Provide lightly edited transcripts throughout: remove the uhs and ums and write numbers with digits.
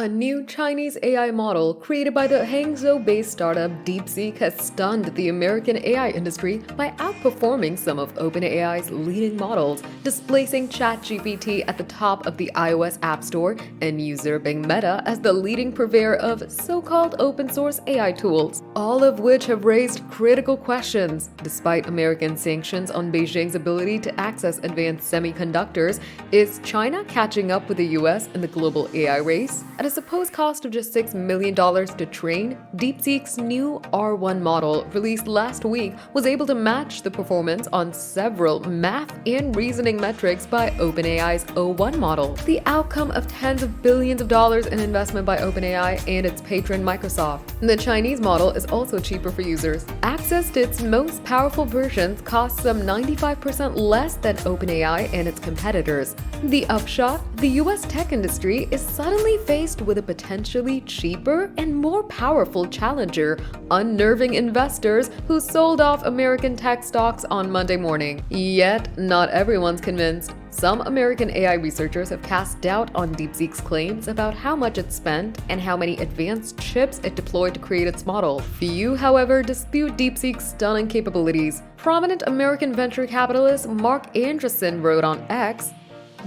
A new Chinese AI model created by the Hangzhou-based startup DeepSeek has stunned the American AI industry by outperforming some of OpenAI's leading models, displacing ChatGPT at the top of the iOS App Store and usurping Meta as the leading purveyor of so-called open-source AI tools, all of which have raised critical questions. Despite American sanctions on Beijing's ability to access advanced semiconductors, is China catching up with the US in the global AI race? At a supposed cost of just $6 million to train, DeepSeek's new R1 model, released last week, was able to match the performance on several math and reasoning metrics by OpenAI's O1 model, the outcome of tens of billions of dollars in investment by OpenAI and its patron Microsoft. The Chinese model is also cheaper for users. Access to its most powerful versions costs some 95% less than OpenAI and its competitors. The upshot? The US tech industry is suddenly faced with a potentially cheaper and more powerful challenger, unnerving investors who sold off American tech stocks on Monday morning. Yet, not everyone's convinced. Some American AI researchers have cast doubt on DeepSeek's claims about how much it spent and how many advanced chips it deployed to create its model. Few, however, dispute DeepSeek's stunning capabilities. Prominent American venture capitalist Mark Andreessen wrote on X,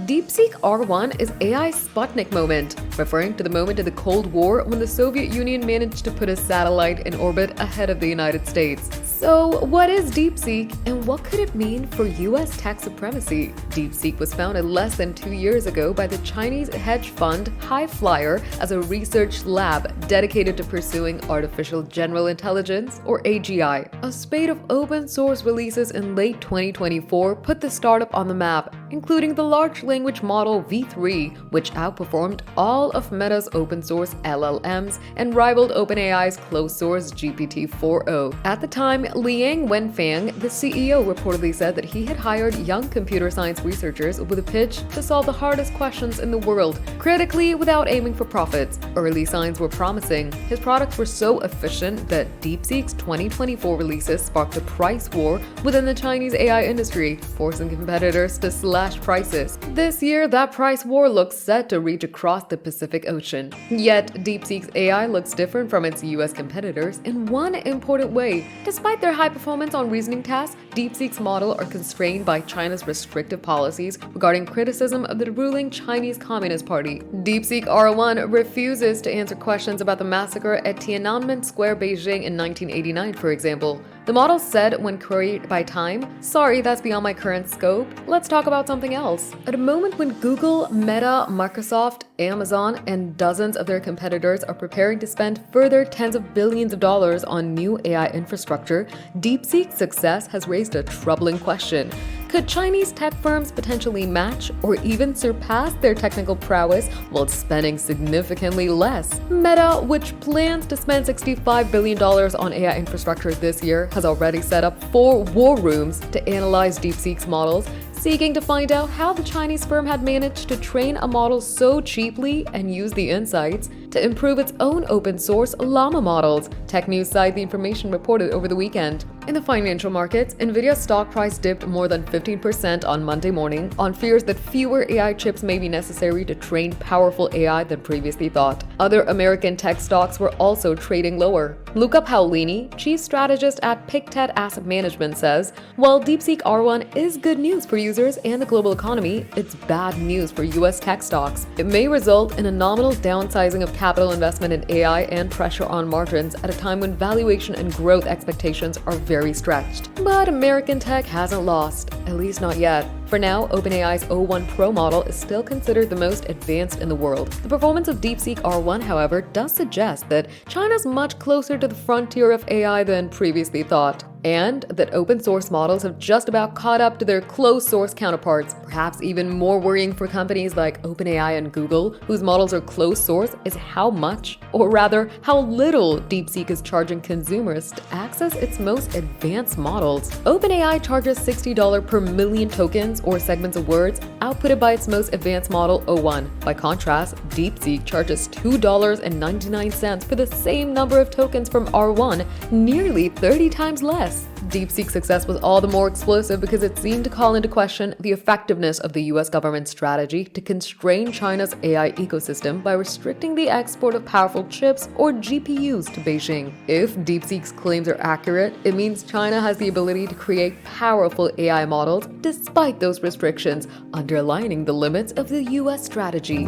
"DeepSeek R1 is AI's Sputnik moment," referring to the moment in the Cold War when the Soviet Union managed to put a satellite in orbit ahead of the United States. So, what is DeepSeek, and what could it mean for US tech supremacy? DeepSeek was founded less than 2 years ago by the Chinese hedge fund High Flyer as a research lab dedicated to pursuing artificial general intelligence, or AGI. A spate of open-source releases in late 2024 put the startup on the map, including the large language model V3, which outperformed all of Meta's open-source LLMs and rivaled OpenAI's closed-source GPT-4o. At the time, Liang Wenfang, the CEO, reportedly said that he had hired young computer science researchers with a pitch to solve the hardest questions in the world, critically without aiming for profits. Early signs were promising. His products were so efficient that DeepSeek's 2024 releases sparked a price war within the Chinese AI industry, forcing competitors to slash prices. This year, that price war looks set to reach across the Pacific Ocean. Yet, DeepSeek's AI looks different from its US competitors in one important way. Despite their high performance on reasoning tasks, DeepSeek's model are constrained by China's restrictive policies regarding criticism of the ruling Chinese Communist Party. DeepSeek R1 refuses to answer questions about the massacre at Tiananmen Square, Beijing in 1989, for example. The model said when queried by Time, "Sorry, that's beyond my current scope. Let's talk about something else." At a moment when Google, Meta, Microsoft, Amazon, and dozens of their competitors are preparing to spend further tens of billions of dollars on new AI infrastructure, DeepSeek's success has raised a troubling question. Could Chinese tech firms potentially match or even surpass their technical prowess while spending significantly less? Meta, which plans to spend $65 billion on AI infrastructure this year, has already set up 4 war rooms to analyze DeepSeek's models, seeking to find out how the Chinese firm had managed to train a model so cheaply and use the insights to improve its own open-source llama models. Tech news site The Information reported over the weekend. In the financial markets, Nvidia's stock price dipped more than 15% on Monday morning on fears that fewer AI chips may be necessary to train powerful AI than previously thought. Other American tech stocks were also trading lower. Luca Paolini, chief strategist at Pictet Asset Management, says, "While DeepSeek R1 is good news for users and the global economy, it's bad news for US tech stocks. It may result in a nominal downsizing of capital investment in AI and pressure on margins at a time when valuation and growth expectations are very stretched." But American tech hasn't lost, at least not yet. For now, OpenAI's O1 Pro model is still considered the most advanced in the world. The performance of DeepSeek R1, however, does suggest that China's much closer to the frontier of AI than previously thought, and that open-source models have just about caught up to their closed-source counterparts. Perhaps even more worrying for companies like OpenAI and Google, whose models are closed-source, is how much, or rather, how little DeepSeek is charging consumers to access its most advanced models. OpenAI charges $60 per million tokens or segments of words outputted by its most advanced model, O1. By contrast, DeepSeek charges $2.99 for the same number of tokens from R1, nearly 30 times less. Yes, DeepSeek's success was all the more explosive because it seemed to call into question the effectiveness of the US government's strategy to constrain China's AI ecosystem by restricting the export of powerful chips or GPUs to Beijing. If DeepSeek's claims are accurate, it means China has the ability to create powerful AI models despite those restrictions, underlining the limits of the US strategy.